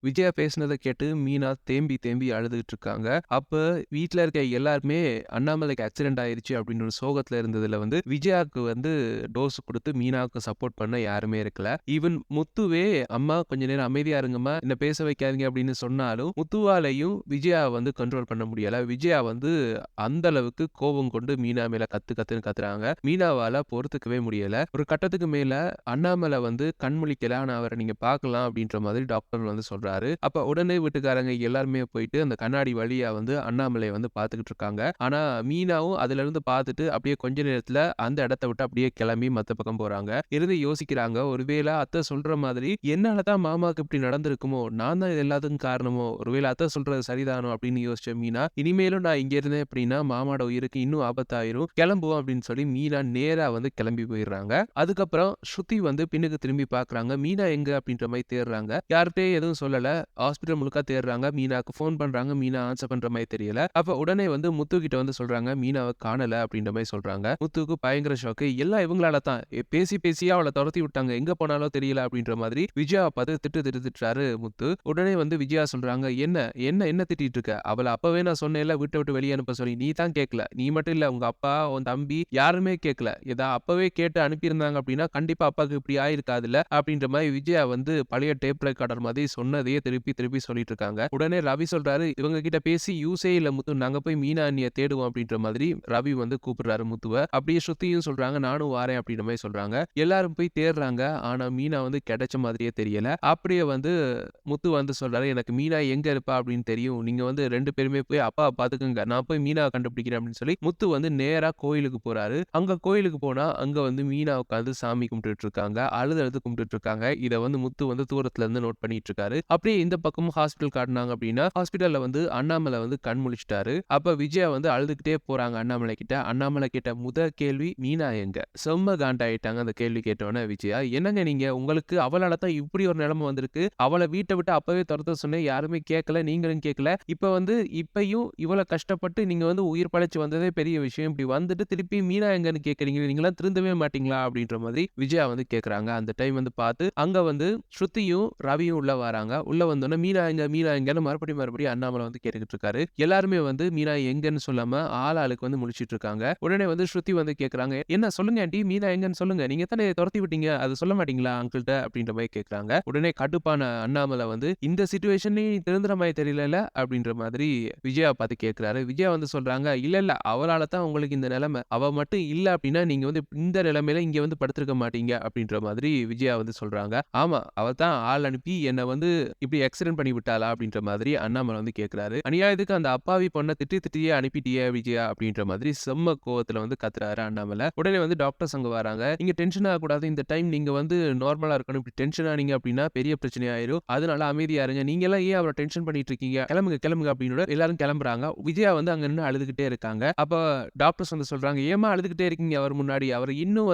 விஜயா பேசினத கேட்டு மீனா தேம்பி தேம்பி அழுதுட்டு இருக்காங்க. அப்ப வீட்ல இருக்க எல்லாருமே அண்ணாமலைக்கு ஆக்சிடென்ட் ஆயிருச்சு அப்படின்னு ஒரு சோகத்துல இருந்ததுல விஜயாக்கு டோஸ் குடுத்து மீனாவுக்கு சப்போர்ட் பண்ண யாருமே இருக்கல. ஈவன் முத்துவே அம்மா கொஞ்ச நேரம் அமைதியா இருங்கம்மா, என்ன பேச வைக்காதீங்க அப்படின்னு சொன்னாலும் முத்துவாலையும் விஜயாவ கண்ட்ரோல் பண்ண முடியல. விஜயா அந்த அளவுக்கு கோபம் கொண்டு மீனா மேல கத்து கத்துன்னு கத்துறாங்க. மீனாவால பொறுத்துக்கவே முடியல. ஒரு கட்டத்துக்கு மேல அண்ணாமலை கண் முழிக்கல. ஆனா அவர நீங்க பார்க்கலாம் அப்படின்ற மாதிரி டாக்டர் சொல்றாரு. அப்ப உடனே வீட்டுக்காரங்க எல்லாருமே போயிட்டு அந்த கண்ணாடி வழியா அண்ணாமலைய பார்த்துக்கிட்டு இருக்காங்க. ஆனா மீனாவும் அதுல இருந்து பார்த்துட்டு அப்படியே கொஞ்ச நேரத்துல அந்த இடத்த விட்டு அப்படியே கிளம்பி மத்த பக்கம் போறாங்க. இருந்து யோசிக்கிறாங்க. ஒருவேளை அத்தை சொல்ற மாதிரி என்னால தான் மாமாவுக்கு இப்படி நடந்திருக்குமோ, நான் தான் இது எல்லாத்துக்கும் காரணமோ, ஒருவேளை அத்தை சொல்றது சரிதானோ அப்படின்னு யோசிச்ச மீனா, இனிமேலும் நான் இங்க இருந்தேன் அப்படின்னா மாமாவோட உயிருக்கு இன்னும் ஆபத்தாயிரும், கிளம்புவோம் அப்படின்னு சொல்லி மீனா நேரா கிளம்பி போயிடுறாங்க. அதுக்கப்புறம் ஸ்ருதி பின்னுக்கு திரும்பி பார்க்கறாங்க. மீனா எங்க அப்படின்ற மாதிரி தேடுறாங்க. யார்கிட்டயும் எதுவும் சொல்லல. ஹாஸ்பிடல் முழுக்க தேடுறாங்க. மீனாக்கு ஃபோன் பண்றாங்க. மீனா ஆன்சர் பண்ற மாதிரி தெரியல. அப்ப உடனே முத்து கிட்ட சொல்றாங்க, மீனாவ காணல அப்படின்ற மாதிரி சொல்றாங்க. முத்துவுக்கு பயங்கர ஷாக்கு. எல்லாம் இவங்களால தான். பேசி பேசியே அவள தொரத்தி விட்டாங்க. எங்க போனாலோ தெரியல அப்படின்ற மாதிரி விஜயாவ பார்த்து திட்டுறாரு முத்து. உடனே விஜயா சொல்றாங்க, என்ன என்ன என்ன திட்டிட்டு இருக்க? அவள அப்பவே நான் சொன்னேன்ல வீட்ட விட்டு வெளிய அனுப்ப சொல்லி. நீ தான் கேட்கல. நீ மட்டும் இல்ல, உங்க அப்பா, உன் தம்பி யாருமே கேட்கல. அப்பவே கேட்டு அனுப்பியிருந்தாங்க அப்படின்னா கண்டிப்பா அப்பாக்கு இப்படி ஆயிருக்காதுல்ல அப்படின்ற மாதிரி விஜயா பழைய டேப் ரெக்கார்டர் மாதிரி சொன்னதையே திருப்பி திருப்பி சொல்லிட்டு இருக்காங்க. உடனே ரவி சொல்றாரு, இவங்க கிட்ட பேசி யூஸே இல்ல முத்து, நாங்க போய் மீனா அண்ணிய தேடுவோம் அப்படின்ற மாதிரி ரவி கூப்பிடுறாரு முத்துவ. அப்படியே ஸ்ருதியும் சொல்றாங்க, நானும் வாரேன் அப்படின்ற மாதிரி சொல்றாங்க. எல்லாரும் போய் தேடுறாங்க. ஆனா மீனா கிடைச்ச மாதிரியே தெரியல. அப்படியே முத்து சொல்றாரு, எனக்கு மீனா எங்க இருப்பா அப்படின்னு தெரியும். நீங்க 2 பேருமே போய் அப்பாவை பாத்துக்குங்க. நான் போய் மீனாவை கண்டுபிடிக்கிறேன் அப்படின்னு சொல்லி முத்து நேரா கோயிலுக்கு போறாரு. அங்க கோயிலுக்கு போனா அங்க மீனா உட்காந்து சாமி கும்பிட்டுட்டு இருக்காங்க. அழுது கும்பிட்டுட்டு இருக்காங்க. இத முத்து தூரத்துல இருந்து நோட் பண்ணிட்டு இருக்காரு. அப்படியே இந்த பக்கமும் ஹாஸ்பிடல் காட்டினாங்க அப்படின்னா ஹாஸ்பிடல்ல அண்ணாமலை கண் முழிச்சிட்டாரு. அப்ப விஜயா அழுதுகிட்டே போறாங்க அண்ணாமலை கிட்ட. அண்ணாமலை கேட்ட முதல் கேள்வி, மீனா எங்க? செம்ம காண்டாயிட்டாங்க அந்த கேள்வி கேட்டோன்னே விஜயா. என்னங்க நீங்க, உங்களுக்கு அவளால தான் இப்படி ஒரு நிலைமை வந்திருக்கு. அவளை வீட்டை விட்டு அப்பவே துரத்த சொன்னேன். யாருமே கேட்கல, நீங்களும் கேட்கல. இப்ப இப்பயும் இவ்வளவு கஷ்டப்பட்டு நீங்க உயிர் பழைச்சு வந்ததே பெரிய விஷயம். இப்படி வந்துட்டு திருப்பி மீனா எங்கன்னு கேக்குறீங்க. நீங்களாம் திருந்தவே மாட்டீங்களா அப்படின்ற மாதிரி விஜயா கேக்குறாங்க. அந்த டைம் பார்த்து அங்க ஸ்ருதியும் ரவியும் உள்ள வராங்க. உள்ள வந்தோடனே மீனா எங்க மீனா எங்கன்னு மறுபடியும் அண்ணாமலை கேட்டுக்கிட்டு இருக்காரு. எல்லாருமே மீனா எங்கன்னு சொல்லாம ஆளுக்கு முழிச்சிட்டு இருக்காங்க. உடனே ஸ்ருதி கேக்குறாங்க, என்ன சொல்லுங்க ஆண்டி, மீனா எங்கன்னு சொல்லுங்க. நீங்க தானே துரத்தி விட்டீங்க, அது சொல்ல மாட்டீங்களா அங்கிள்ட்ட அப்படின்ற மாதிரி கேக்குறாங்க. உடனே கடுப்பான அண்ணாமலை இந்த சிச்சுவேஷன்லயும் திருந்துற மாதிரி தெரியல அப்படின்ற மாதிரி விஜயா பார்த்து கேக்குறாரு. விஜயா சொல்றாங்க, இல்ல இல்ல அவளால தான் உங்களுக்கு இந்த நிலைமை. அவ மட்டும் இல்ல அப்படின்னா நீங்க இந்த நிலைமையில இங்க படுத்திருக்க மாட்டீங்க அப்படின்ற மாதிரி விஜயா சொல்றாங்க. ஆமா, அவ தான் ஆள் அனுப்பி என்ன இப்படி ஆக்சிடென்ட் பண்ணி விட்டாளா அப்படின்ற மாதிரி அண்ணாமலை கேக்குறாரு. அநியாயத்துக்கு அந்த அப்பாவி பொண்ணை திட்டியே அனுப்பிட்டியே விஜயா அப்படின்ற மாதிரி செம்ம கோவத்துல கத்துறாரு அண்ணாமலை. உடனே டாக்டர்ஸ் அங்க வராங்க. நீங்க டென்ஷன் ஆகக்கூடாது. இந்த டைம் நீங்க நார்மலா இருக்கணும். இப்படி டென்ஷன் ஆனீங்க அப்படின்னா பெரிய பிரச்சனை ஆயிரும். அதனால அமைதியா இருங்க. நீங்க எல்லாம் ஏன் அவரை டென்ஷன் பண்ணிட்டு இருக்கீங்க? கிளம்புங்க கிளம்புங்க அப்படின்னு எல்லாரும் கிளம்புறாங்க. விஜயா அங்க நின்னு அழுதுகிட்டே இருக்காங்க. அப்ப டாக்டர்ஸ் சொல்றாங்க, ஏமா அழுதுகிட்டே இருக்கீங்க அவர் முன்னாடி? அவர் இன்னும்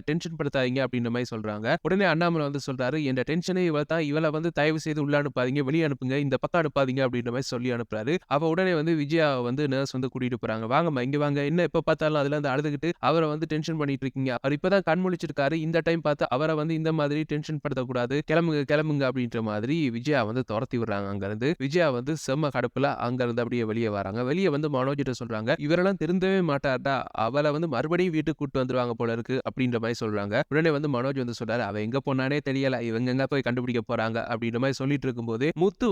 டென்ஷன் படுத்தாதீங்க அப்படின்ற மாதிரி சொல்றாங்க. உடனே அண்ணாமலை சொல்றாரு, என் டென்ஷனே இவ தான். இவளை தயவு செய்து உள்ள அனுப்பாதீங்க, வெளியே அனுப்புங்க, இந்த பக்கம் அனுப்பாதீங்க அப்படின்ற மாதிரி சொல்லி அனுப்புறாரு. அப்ப உடனே விஜயா நர்ஸ் கூட்டிட்டு போறாங்க. வாங்கம்மா இங்க வாங்க. என்ன எப்ப பார்த்தாலும் அதுல அழுதுகிட்டு அவரை டென்ஷன் பண்ணிட்டு இருக்கீங்க. அவர் இப்பதான் கண் முழிச்சிருக்காரு. இந்த டைம் பார்த்து அவரை இந்த மாதிரி டென்ஷன் படுத்தக்கூடாது. கிளம்புங்க கிளம்புங்க அப்படின்ற மாதிரி விஜயா துரத்தி விடுறாங்க அங்க இருந்து. விஜயா செம்ம கடுப்புல அங்க இருந்து அப்படியே வெளியே வராங்க. வெளியே மனோஜ் கிட்ட சொல்றாங்க, இவரெல்லாம் திருந்தவே மாட்டார்டா, அவளை மறுபடியும் வீட்டுக்கு கூட்டு வந்துருவாங்க போல இருக்கு அப்படின்ற மாதிரி சொல்றாங்க. உடனே மனோஜ் சொல்றாரு, அவ எங்க போனானே தெரியல, இவங்க எங்க போய் கண்டுபிடிக்க போறாங்க அப்படின்ற மாதிரி சொல்லிட்டு இருக்கும்போதே முத்து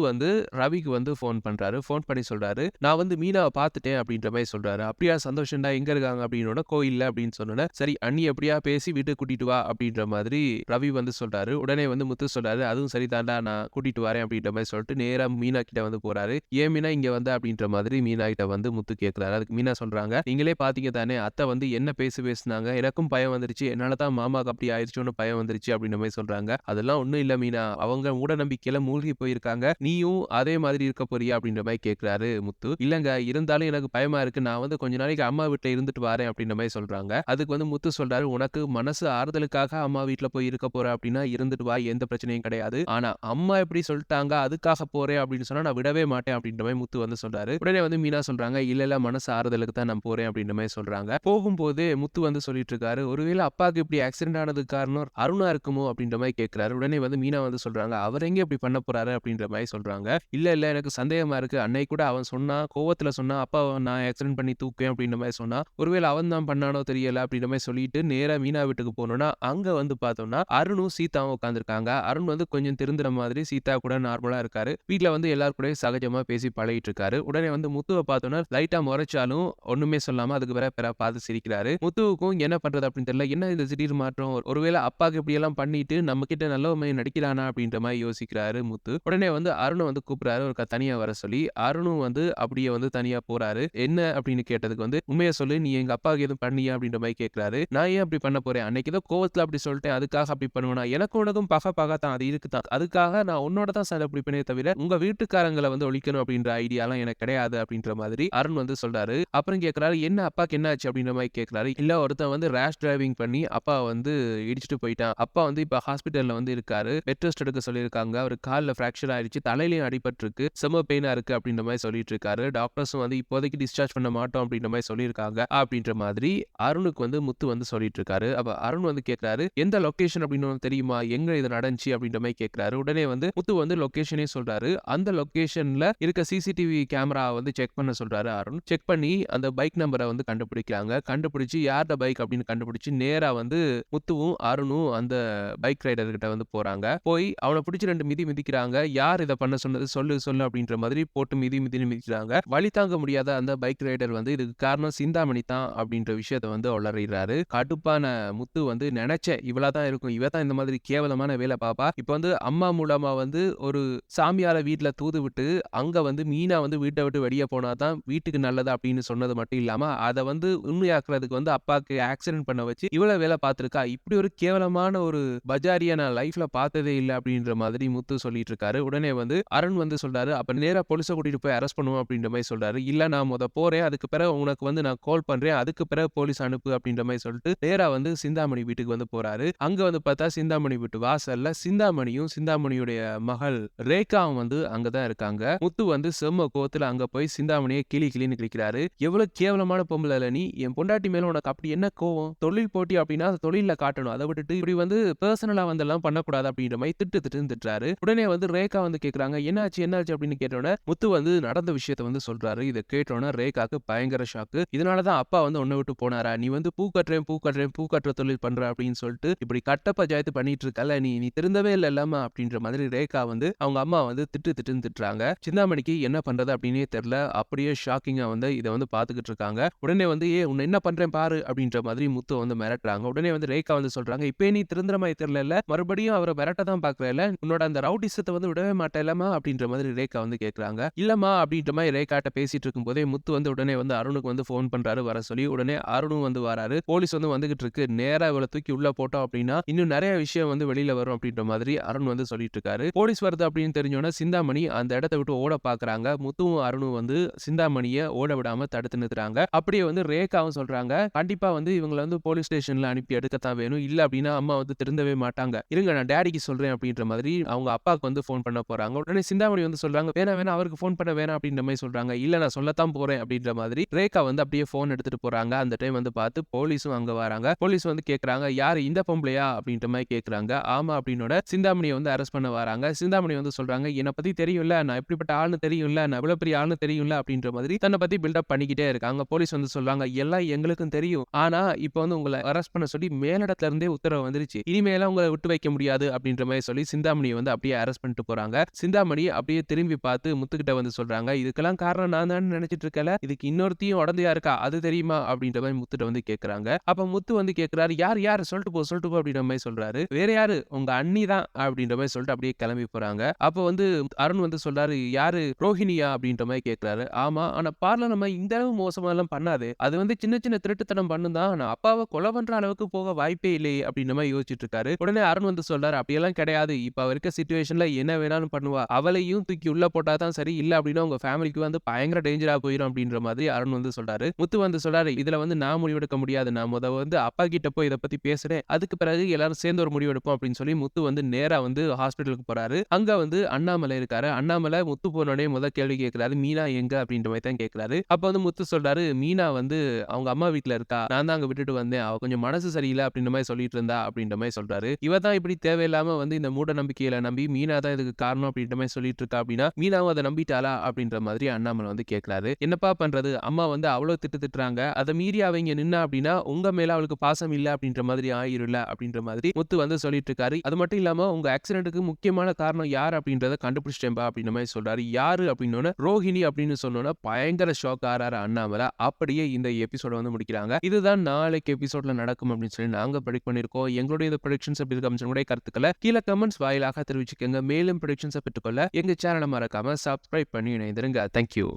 ரவிக்கு போன் பண்றாரு. போன் பண்ணி சொல்றாரு, நான் மீனாவை பார்த்துட்டேன் அப்படின்ற மாதிரி சொல்றாரு. அப்படியா, சந்தோஷம்டா, எங்க இருக்காங்க அப்படின்னு கோயில்ல அப்படின்னு சொன்னோன்னே, சரி அண்ணி எப்படியா பேசி வீட்டுக்கு கூட்டிட்டு வா அப்படின்ற மாதிரி ரவி சொல்றாரு. உடனே முத்து சொல்றாரு, அதுவும் சரிதான்டா, நான் கூட்டிட்டு வரேன் அப்படின்ற மாதிரி சொல்லிட்டு நேரா மீனா கிட்ட போறாரு. ஏன் மீனா இங்க அப்படின்ற மாதிரி மீனா கிட்ட முத்து கேட்கிறாரு. அதுக்கு மீனா சொல்றாங்க, நீங்களே பாத்தீங்க தானே, அத்தை என்ன பேசுனாங்க, எனக்கும் பயம் வந்துருச்சு, என்னாலதான் மாமாக்கு அப்படி ஆயிடுச்சோன்னு பயம் வந்துருச்சு அப்படின்ற மாதிரி சொல்றாங்க. அதெல்லாம் ஒண்ணும் இல்ல மீனா, அவங்க மூட நம்பிக்கையில மூழ்கி போயிருக்காங்க, நீயும் அதே மாதிரி இருக்க போறியா அப்படின்ற மாதிரி கேட்கிறாரு முத்து. இல்லங்க, இருந்தாலும் எனக்கு பயமா இருக்கு, நான் கொஞ்ச நாளைக்கு அம்மா வீட்டுல இருந்துட்டு வரேன் அப்படின்ற மாதிரி சொல்றாங்க. அதுக்கு முத்து சொல்றாரு, உனக்கு மனசு ஆறுதலுக்காக அம்மா வீட்டுல போய் இருக்க போற அப்படின்னா இருந்துட்டு வா, எந்த பிரச்சனையும் கிடையாது. ஆனா அம்மா எப்படி சொல்லிட்டாங்க அதுக்காக போறேன் அப்படின்னு சொன்னா நான் விடவே மாட்டேன் அப்படின்ற மாதிரி முத்து சொல்றாரு. உடனே மீனா சொல்றாங்க, இல்ல இல்ல மனசு ஆறுதலுக்கு தான் நான் போறேன் அப்படின்ற மாதிரி சொல்றாங்க. போகும்போது முத்து சொல்லிட்டு இருக்காரு, ஒருவேளை அப்பாக்கு இப்படி ஆக்சிடென்ட் ஆனதுக்கு காரணம் அருணா இருக்குமோ அப்படின்ற மாதிரி கேட்கிறாரு. உடனே மீனா சொல்றாங்க, அவர் எங்க இப்படி பண்ண போறாரு அப்படின்ற மாதிரி சொல்றாங்க. இல்ல எனக்கு சந்தேகமா இருக்கு. அன்னைக்கு கூட அவன் சொன்னான், கோவத்துல சொன்னான், அப்பா நான் ஆக்சிடென்ட் பண்ணி தூக்குவேன் அப்படின்ற மாதிரி சொன்னான். ஒருவேளை அவன் தான் பண்ணானோ தெரியல அப்படின்ற மாதிரி சொல்லிட்டு நேரா மீனா வீட்டுக்கு போனோம்னா, அங்க வந்து பார்த்தோம்னா அருணும் சீதாவும் உட்கார்ந்திருக்காங்க. அருண் வந்து கொஞ்சம் திருந்துற மாதிரி சீதா கூட நார்மலா இருக்காரு. வீட்ல வந்து எல்லார் கூடயும் சகஜமா பேசி பழகிட்டு இருக்காரு. உடனே வந்து முத்துவ பார்த்தோம்னா லைட்டா முறைச்சாலும் ஒண்ணுமே சொல்லாம அதுக்கு பிறகு பார்த்து சிரிக்கிறாரு. முத்துவுக்கும் என்ன பண்றது அப்படின்னு தெரியல. என்ன இந்த திடீர் மாற்றம்? ஒருவேளை அப்பாக்கு இப்படி எல்லாம் பண்ணிட்டு நம்ம கிட்ட நல்லவன் நடிக்கிறானா அப்படின்ற மாதிரி யோசிக்கிறாரு முத்து. உடனே வந்து அருணை வந்து கூப்பிடுறாரு ஒரு தனியா வர சொல்லி. அருணும் வந்து அப்படியே வந்து தனியா போறாரு. என்ன அப்படின்னு கேட்டதுக்கு வந்து உண்மையை சொல்லு, நீ எங்க அப்பாவுக்கு எதுவும் பண்ணியா அப்படின்ற மாதிரி கேட்கிறாரு. நான் ஏன் அப்படி பண்ண போறேன்? அன்னைக்கு ஏதோ கோவத்துல அப்படி சொல்லிட்டேன், அதுக்காக அப்படி பண்ணுவேனா? எனக்கு உனக்கும் பகை தான் அது இருக்குதான். அதுக்காக நான் உன்னோட தான் சண்டை பிடிப்பேனே தவிர உங்க வீட்டுக்காரங்களை வந்து ஒழிக்கணும் அப்படின்ற ஐடியாலாம் எனக்கு கிடையாது அப்படின்ற மாதிரி அருண் வந்து சொல்றாரு. அப்புறம் கேட்கிறாரு, என்ன அப்பாக்கு என்ன ஆச்சு அப்படின்ற மாதிரி கேட்கிறாரு. இல்ல ஒருத்தன் வந்து ரேஷ் டிரைவிங் பண்ணி அப்பா வந்து இடிச்சிட்டு போயிட்டான். அப்பா வந்து இப்ப ஹாஸ்பிட்டல்ல வந்து இருக்காரு. பெட் ரெஸ்ட் எடுக்க சொல்லியிருக்காங்க. அவர் கால்ல பிராக்சர் ஆயிடுச்சு, தலையிலயும் அடிபட்டிருக்கு, செம பெயினா இருக்கு அப்படின்ற மாதிரி சொல்லிட்டு இருக்காரு. டாக்டர்ஸும் வந்து இப்போதைக்கு டிஸ்சார்ஜ் பண்ண மாட்டோம் அப்படின்ற மாதிரி சொல்லியிருக்காங்க அப்படின்ற மாதிரி அருணுக்கு வந்து முத்து வந்து சொல்லிட்டு இருக்காரு. அப்ப அருண் வந்து கேட்கிறாரு, எந்த லொகேஷன் அப்படின்னு உனக்கு தெரியுமா? எங்க இது நடந்துச்சு அப்படின்ற மாதிரி கேட்கிறாரு. உடனே வந்து முத்து வந்து லொகேஷனே சொல்றாரு. அந்த லொகேஷன்ல இருக்க சிசிடிவி கேமரா வந்து செக் பண்ண சொல்றாரு அருண். செக் பண்ணி அந்த பைக் நம்பரை வந்து கண்டுபிடிக்கிறாங்க. கண்டுபிடிச்சு யார்ட பைக் அப்படின்னு கண்டுபிடிச்சு நேரா வந்து முத்துவும் அருணும் அந்த பைக் ரைடர் கிட்ட வந்து போறாங்க. போய் அவனை பிடிச்சி 2 மிதி மிதிக்கிறாங்க. யார் இதை பண்ண சொன்னது? சொல்லு சொல்லு அப்படின்ற மாதிரி போட்டு மிதின்னு மிதிக்கிறாங்க. வழி தாங்க முடியாத அந்த பைக் ரைடர் வந்து இதுக்கு காரணம் சிந்தாமணி தான் அப்படின்ற விஷயத்த வந்து உளறிறாரு. கடுப்பான முத்து வந்து நினைச்சேன் இவளாதான் இருக்கும், இவ தான் இந்த மாதிரி கேவலமான வேலை பாப்பா. இப்ப வந்து அம்மா மூலமா வந்து ஒரு சாமியார வீட்டுல தூது விட்டு அங்க வந்து மீனா வந்து வீட்டை விட்டு வெளியே போனாதான் வீட்டுக்கு நல்லது அப்படின்னு சொன்னது மட்டும் இல்லாம அதை வந்து உண்மையாக்குறதுக்கு வந்து அப்பாக்கு ஆக்சிடென்ட் பண்ண வச்சு இவ்வளவு வேலை பார்த்திருக்கா. இப்படி ஒரு கேவலமான ஒரு பஜாரியா நான் லைஃப்ல பார்த்ததே இல்லை அப்படின்ற மாதிரி முத்து சொல்லிட்டு இருக்காரு. உடனே வந்து அருண் வந்து சொல்றாரு, அப்ப நேரா போலீஸை கூட்டிட்டு போய் அரெஸ்ட் பண்ணுவோம் அப்படின்ற மாதிரி சொல்றாரு. இல்ல நான் போறேன், அதுக்கு பிறகு உனக்கு வந்து நான் கால் பண்றேன், அதுக்கு பிறகு போலீஸ் அனுப்பு அப்படின்ற மாதிரி சொல்லிட்டு நேரா வந்து சிந்தாமணி வீட்டுக்கு வந்து போறாரு. அங்க வந்து பார்த்தா சிந்தாமணி வீட்டு வாசல்ல சிந்தாமணியும் சிந்தாமணியுடைய மகள் ரேகாவும் வந்து அங்கதான் இருக்காங்க. முத்து வந்து செம்ம கோவத்துல அங்க போய் சிந்தாமணியை கிளின்னு கிளிக்கிறாரு. எவ்வளவு கேவலமான பொம்பளை நீ, என் பொண்டாட்டி மேல உனக்கு அப்படி என்ன கோவம்? தொழில் போட்டி அப்படின்னா தொழில காட்டணும், அதை விட்டுட்டு இப்படி வந்து பர்சனலா வந்து எல்லாம் பண்ணக்கூடாது அப்படின்ற மாதிரி திட்டுறாரு. உடனே வந்து ரேகா வந்து கேக்குறாங்க, என்னாச்சு அப்படின்னு கேட்டோன்னே முத்து வந்து நடந்த விஷயத்த வந்து சொல்றாரு. இதை கேட்டோன்னே ரேகாக்கு பயங்கர ஷாக்கு. இதனாலதான் அப்பா வந்து உன்னை விட்டு போனாரா? நீ வந்து பூ கட்டுற தொழில் பண்ற அப்படின்னு சொல்லிட்டு இப்படி கட்ட பஞ்சாயத்து பண்ணிட்டு இருக்கல, நீ திருந்தவே இல்லம்மா அப்படின்ற மாதிரி ரேகா வந்து அவங்க அம்மா வந்து திட்டுறாங்க. சிந்தாமணிக்கு என்ன பண்றது அப்படின்னே தெரியல. அப்படியே ஷாக்கிங்கா வந்து இதை வந்து பாத்துக்கிட்டு இருக்காங்க. உடனே வந்து உன்னை என்ன பண்றேன் பாரு அப்படின்ற மாதிரி முத்து வந்து மிரட்டுறாங்க. உடனே வந்து ரேகா வந்து சொல்றாங்க, இப்ப நீ திருந்துற மாதிரி தெரியல, மறுபடியும் அவரை மிரட்ட தான் பாக்குறல, உன்னோட அந்த ரவுடிசத்தை வந்து விடவே மாட்டேலமா அப்படின்ற மாதிரி ரேகா வந்து கேக்குறாங்க. இல்லம்மா அப்படின்ற மாதிரி ரேகாட்ட பேசிட்டு இருக்கும் போதே முத்து வந்து உடனே வந்து அருணுக்கு வந்து போன் பண்றாரு வர சொல்லி. உடனே அருணும் வந்து வராரு. போலீஸ் வந்து வந்துகிட்டு இருக்கு, நேரா இவளை தூக்கி உள்ள போட்டோம் அப்படின்னா இன்னும் நிறைய விஷயம் வந்து வெளியில வரும் அப்படின்ற மாதிரி அருண் வந்து சொல்லிட்டு இருக்காரு. போலீஸ் வருது அப்படின்னு தெரிஞ்சோன்னா சிந்தாமணி அந்த இடத்தை விட்டு ஓட பாக்குறாங்க. முத்துவும் அருணும் வந்து சிந்தாமணியை ஓட விடாம தடுத்து நிறுத்துறாங்க. அப்படியே வந்து ரேகாவும் சொல்றாங்க, கண்டிப்பா வந்து இவங்களை வந்து போலீஸ் ஸ்டேஷன்ல அனுப்பி எடுக்கத்தான் வேணும், இல்ல அப்படின்னா அம்மா வந்து திருந்தவே மாட்டாங்க, இருங்க நான் டேடிக்கு சொல்றேன் அப்படின்ற மாதிரி அவங்க அப்பாவுக்கு வந்து போன் பண்ண போறாங்க. உடனே சிந்தாமணி வந்து சொல்றாங்க, வேணா அவருக்கு போன் பண்ண வேணாம் அப்படின்ற மாதிரி சொல்றாங்க. இல்ல நான் சொல்லத்தான் போறேன் அப்படின்ற மாதிரி ரேகா வந்து அப்படியே போன் எடுத்துட்டு போறாங்க. அந்த டைம் வந்து பார்த்து போலீஸும் அங்க வராங்க. போலீஸ் வந்து கேக்குறாங்க, யாரு இந்த பொம்பளையா அப்படின்ற மாதிரி கேக்குறாங்க. ஆமா அப்படின்னோட சிந்தாமணியை வந்து அரெஸ்ட் பண்ண வராங்க. சிந்தாமணி வந்து சொல்றாங்க, என்னை பத்தி தெரியும்ல, நான் எப்படிப்பட்ட ஆள்னு தெரியும்ல, நான் எவ்வளவு பெரிய ஆள்னு தெரியும்ல அப்படின்ற மாதிரி தன்னை பத்தி பில்டப் பண்ணிக்கிட்டே இருக்காங்க. போலீஸ் வந்து சொல்றாங்க, எல்லாம் எங்களுக்கும் தெரியும், ஆனா இப்ப வந்து உங்களை அரெஸ்ட் பண்ண சொல்லி மேலிடத்துல இருந்தே உத்தரவு வந்துருச்சு, இனிமேல உங்களை விட்டு வைக்க முடியாது அப்படின்ற மாதிரி சொல்லி சிந்தாமணியை வந்து அப்படியே அரெஸ்ட் பண்ணிட்டு போறாங்க. சிந்தாமணி அப்படியே திரும்பி பார்த்து முத்துக்கிட்ட வந்து சொல்றாங்க, இதுக்கெல்லாம் காரணம் நான் தான் நினைச்சிட்டு இருக்கல, இதுக்கு இன்னொருத்தையும் உடந்தையா இருக்கா அது தெரியுமா அப்படின்ற மாதிரி முத்துட்ட வந்து கேக்குறாங்க. அப்ப முத்து வந்து கேக்குறாரு, யாரு சொல்லிட்டு போ அப்படின்ற மாதிரி சொல்றாரு. வேற யாரு, உங்க அண்ணி தான் அப்படின்ற மாதிரி சொல்லிட்டு அப்படியே கிளம்பி போறாங்க. அப்ப வந்து அருண் வந்து சொல்றாரு, யாரு ரோஹிணியா அப்படின்ற மாதிரி கேக்குறாரு. ஆமா, ஆனா பார்ல நம்ம இந்த அளவு மோசமா எல்லாம் பண்ணாது, அது வந்து சின்ன சின்ன திருட்டுத்தனம் பண்ணுதான், ஆனா அப்பாவை கொலை பண்ற அளவுக்கு போக வாய்ப்பே இல்லையே அப்படின்ற மாதிரி யோசிச்சுட்டு இருக்காரு. உடனே அருண் வந்து சொல்றாரு, அப்படியெல்லாம் கிடையாது, இப்ப அவ இருக்க சிச்சுவேஷன்ல என்ன வேணாலும் பண்ணுவா, அவளையும் தூக்கி உள்ள போட்டாதான் சரி, இல்ல அப்படின்னா உங்க ஃபேமிலிக்கு வந்து பயங்கர டேஞ்சரா போயிடும் அப்படின்ற மாதிரி அருண் வந்து சொல்றாரு. முத்து வந்து சொல்றாரு, இதுல வந்து நான் முடிவெடுக்க முடியாது, நான் வந்து அப்பா கிட்ட போய் இதை பத்தி பேசுறேன், அதுக்கு பிறகு எல்லாரும் சேர்ந்து ஒரு முடிவெடுப்போம் அப்படின்னு சொல்லி முத்து வந்து நேரா வந்து ஹாஸ்பிட்டலுக்கு போறாரு. அங்க வந்து அண்ணாமலை இருக்காரு. அண்ணாமலை முத்து போனோடனே முதல் கேள்வி கேட்கிறாரு, மீனா எங்க அப்படின்ற மாதிரி தான் கேட்கிறாரு. அப்ப வந்து முத்து சொல்றாரு, மீனா வந்து அவங்க அம்மா வீட்டுல இருக்கா, நான் தான் அங்க விட்டுட்டு வந்தேன், அவ கொஞ்சம் மனசு சரியில்லை அப்படின்ற மாதிரி சொல்லிட்டு இருந்தா அப்படின்ற மாதிரி சொல்றாரு. இவ தான் இப்படி தேவையில்லாம வந்து இந்த மூட நம்பிக்கையில நம்பி மீனா மீனா தான் இதுக்கு காரணம் அப்படின்ற மாதிரி சொல்லிட்டு இருக்கா அப்படின்னா மீனாவும் அதை நம்பிட்டாளா அப்படின்ற மாதிரி அண்ணாமலை வந்து கேட்கறாரு. என்னப்பா பண்றது, அம்மா வந்து அவ்வளவு திட்டுறாங்க, அதை மீறி அவங்க நின்னா அப்படின்னா உங்க மேல அவளுக்கு பாசம் இல்ல அப்படின்ற மாதிரி ஆயிரும்ல அப்படின்ற மாதிரி முத்து வந்து சொல்லிட்டு இருக்காரு. அது மட்டும் இல்லாம உங்க ஆக்சிடென்ட்க்கு முக்கியமான காரணம் யார் அப்படின்றத கண்டுபிடிச்சிட்டேன்பா அப்படின்ற மாதிரி சொல்றாரு. யாரு அப்படின்னு ரோஹிணி அப்படின்னு சொன்னோன்னா பயங்கர ஷாக் ஆறாரு அண்ணாமலை. அப்படியே இந்த எபிசோட வந்து முடிக்கிறாங்க. இதுதான் நாளைக்கு எபிசோட்ல நடக்கும் அப்படின்னு சொல்லி நாங்க ப்ரெடிக்ட் பண்ணிருக்கோம். எங்களுடைய இந்த ப்ரெடிக்ஷன்ஸ் எப்படி இருக்கு அப்படின்னு கூட கருத்துக்களை கீழே கமெண்ட்ஸ் வாயிலாக தெரிவிச்சுக்கோங்க. மேலும் ப்ரெடிக்ஷன்ஸை பெற்றுக்கொள்ள எங்க சேனலை மறக்காம சப்ஸ்கிரைப் பண்ணி இணைந்திருங்க. தேங்க்யூ.